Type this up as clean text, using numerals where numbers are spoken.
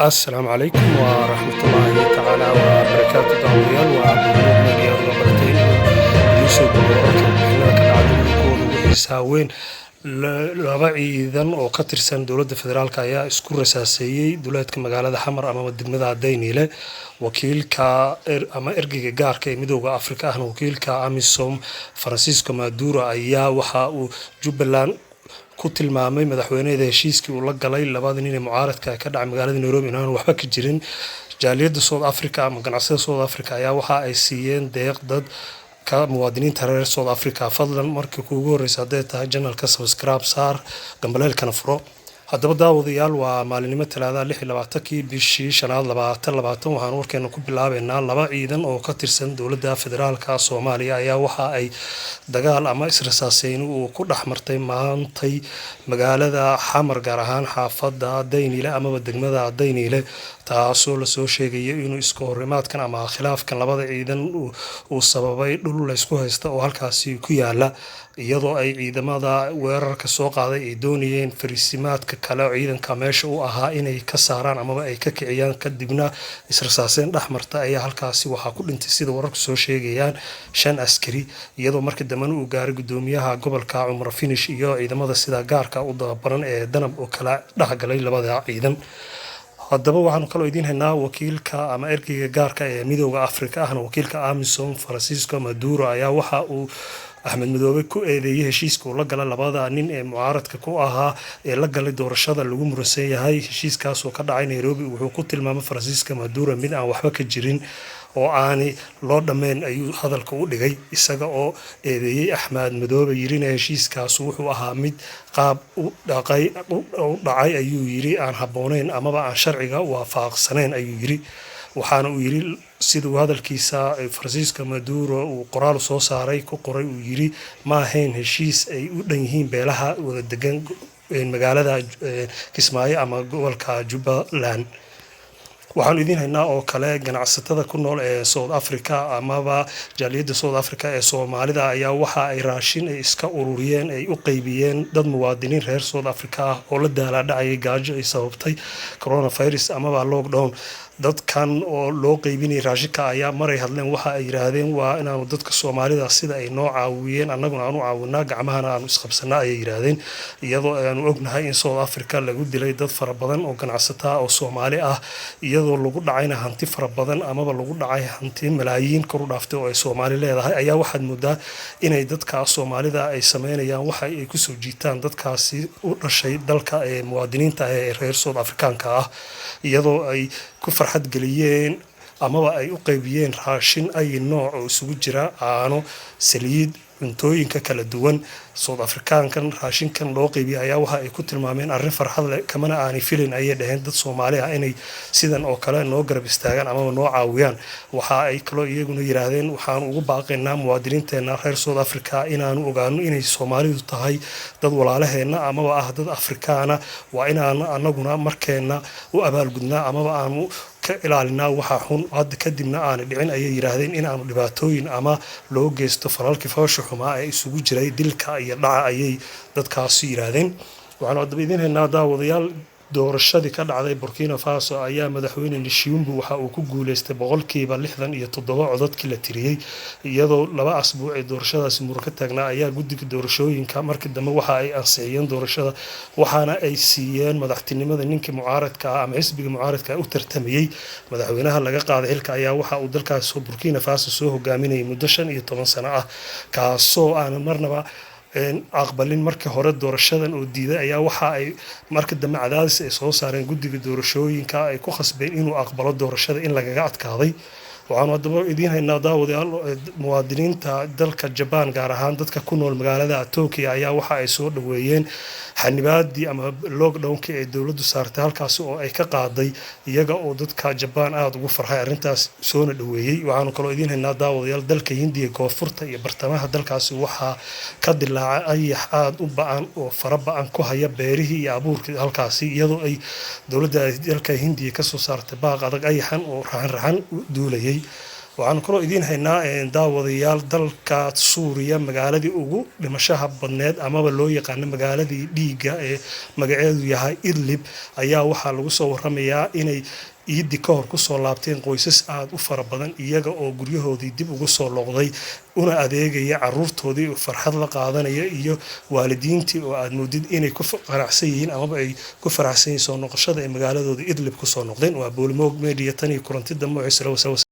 السلام عليكم ورحمة الله تعالى وبركاته دعويال وعبدالله مليار وبرتين يوسف وبركة وحنا كدعدين يكون وحساوين laba ciidan oo ka tirsan dowladda federaalka ayaa isku rasaasayay duleedka magaalada xamar ama degmada Daynile wakiilka ama ergeyga gaarka ee midowga Afrika ahna wakiilka AMISOM Francisco Maduro ayaa waxa uu Jubbaland ku tilmaamay madaxweynaha heshiiskii uu la galay labada nin ee mucaaradka ka dhacay magaalada Nairobi inaan waxba ka jirin jaaliyadda South Africa ama ganacsiga South Africa ayaa waxa ay siiyeen deeq dad ka muwaadiniinta reer South Africa fadlan markii kuugu horreysay haday tahay channelka subscribe saar gambaleelkana furo haddaba daawadayaal waa maalinimo talaada 26 bishii 2020 waxaan warkeena ku bilaabeynaa laba ciidan oo ka tirsan dowladda federaalka Soomaaliya ayaa waxa ay dagaal ama israsaaseyn uu ku dhaxmartay maantay magaalada Xamar gaar ahaan xaafadda Daynile ama degmada Daynile taasoo la soo sheegay inuu isku horimaadkan ama khilaafkan labada ciidan uu sababay dhul la isku haysta oo halkaasi ku yaala iyadoo ay ciidamada weerarka soo qaaday ay doonayeen fariisimaadka kale ciidanka meesha uu ahaa inay ka saaraan ama ay ka kiciyaan kadibna israsaaseen dhaxmarta ayaa halkaasi waxa ku dhintay sida wararku soo sheegayaan 5 askari iyadoo markii dambe uu gaaray gudoomiyaha gobolka Umar Finish iyo ciidamada sida gaarka u dababaran ee danab oo kala dhaxgalay labada ciidan haddaba waxaan kaloo idin haynaa wakiilka ama ergeyga gaarka ee midowga Afrika ahna wakiilka AMISOM Francisco Maduro ayaa waxa uu Ahmed Madoobe ku eedeeyay heshiiska uu la galay labada nin ee mucaaradka ku ahaa ee la galay doorashada lagu muransan yahay heshiiskaas oo ka dhacay Nairobi wuxuu ku tilmaamay Francisco Maduro mid aan waxba ka jirin oo aani loo dhameyn ayuu hadalka u dhigay isaga oo eedeeyay Ahmed Madoobe yirina heshiiskaas wuxuu ahaa mid qaab u dhacay ayuu yiri aan habooneyn ama aan sharciga waafaqsaneyn ayuu yiri waxaana uu yiri sidoo hadalkiisa Francisco Maduro uu qoraal soo saaray ku qoray uu yiri ma ahayn heshiis ay u dhan yihiin beelaha wada degan magaalada Kismaayo ama gobolka Jubbaland waxaan idin haynaa oo kale ganacsatada ku nool ee South Africa amaba jaaliyadda South Africa ee Soomaalida ayaa waxa ay raashin ay iska ururiyeen ay u qaybiyeen dad muwaadiniin reer South Africa oo la daalaa-dhacay gaajo ay sababtay coronavirus amaba lockdown dadkan oo loo qaybinay raashinka ayaa maray hadleen waxa ay yiraahdeen waa inaanu dadka Soomaalida sida ay noo caawiyeen annaguna aanu caawinaa gacmahana aanu isqabsanaa ay yiraahdeen iyadoo aanu ognahay in South Africa lagu dilay dad fara badan oo ganacsata oo Soomaali ah iyadoo lagu dhacayna hanti fara badan amaba lagu dhacay hanti malaayiin kor u dhaaftay oo ay Soomaali leedahay ayaa waxaad moodaa inay dadka Soomaalida ay sameynayaan waxa ay ku soo jiitaan dadkaasi u dhashay dalka ee muwaadiniinta ee reer South Africaanka ah iyadoo ay ku farxad galiyeen amaba ay u qaybiyeen raashin ay nooc oo isugu jira aano saliid cuntooyinka kala duwan South Africaankan raashinkan loo qaybiyay ayaa waxa ay ku tilmaameen arrin farxad leh kamana aan filin ay dhaheen dad Soomaali ah inay sidan oo kale noo garab istaagaan ama noo caawiyaan waxa ay kaloo iyaguna yiraahdeen waxaan ugu baaqaynaa muwaadiniinteena reer South Africa inaanu ogaano inay Soomaalidu tahay dad walaalaheena amaba ah dad Afrikaana waa inaan anaguna markeena u abaalgudnaa amaba aanu ka ilaalinaa waxa xun hadda kadibna aan dhicin ay yiraahdeen in aanu dhibaatooyin ama loo geysto falalkii foosho xumaa ee isugu jiray dilka iyo dhaca ayay dadkaasi yiraahdeen waxaan hadda idin haynaa daawadayaal doorashadii ka dhacday Burkina Faso ayaa madaxweyne Nishimbu waxa uu ku guuleystay 67% codadkii la tiriyay iyadoo laba asbuuc ee doorashadaasi muran ka taagnaa ayaa guddiga doorashooyinka markii dambe waxa ay ansixiyeen doorashada waxaana ay siiyeen madaxtinimada ninkii mucaaradka ama xisbiga mucaaradka u tartamayay madaxweynaha laga qaaday xilka ayaa waxa uu dalkaas Burkina Faso soo hogaaminayay muddo 15 sano ah kaasoo aan marnaba aqbalin markii hore doorashadan oo diiday ayaa waxa ay markii dambe cadaadis ay soo saareen guddiga doorashooyinka ay ku khasbeen inuu aqbalo doorashada in lagaga adkaaday waxaan hadaba idin haynaa daawadayaal muwaadiniinta dalka Japan gaar ahaan dadka ku nool magaalada Tokyo ayaa waxa ay soo dhaweeyeen xanibaadii ama lockdownka ee dawladdu saartay halkaas oo ay ka qaaday iyaga oo dadka Japan aad ugu farxay arrintaas soo dhaweeyay waxaan kaloo idin haynaa daawadayaal dalka Hindiya koonfurta iyo bartamaha dalkaasi waxa ka dilaacay aad u ba'an oo fara ba'an ku haya beerihii iyo abuurkii halkaasi iyadoo ay dawladda dalka Hindiya ka soo saartay baaq adag ayaxan oo raxan duulayay waxaan kaloo idiin haynaa daawadayaal dalka Suuriya magaaladii ugu dhimashaha badneed amaba loo yaqaan magaaladii dhiiga ee magaceedu yahay Idlib ayaa waxaa lagu soo waramayaa inay iidi ka hor ku soo laabteen qoysas aad u fara badan iyaga oo guryahoodii dib ugu soo noqday una adeegaya caruurtoodii farxad la qaadanaya iyo waalidiintii oo aad moodid inay ku faraxsan yihiin amaba ay ku faraxsan yihiin soo noqoshada ee magaaladooda Idlib ku soo noqdeen waa Boolimoog Media tan iyo kulanti dambe oo isla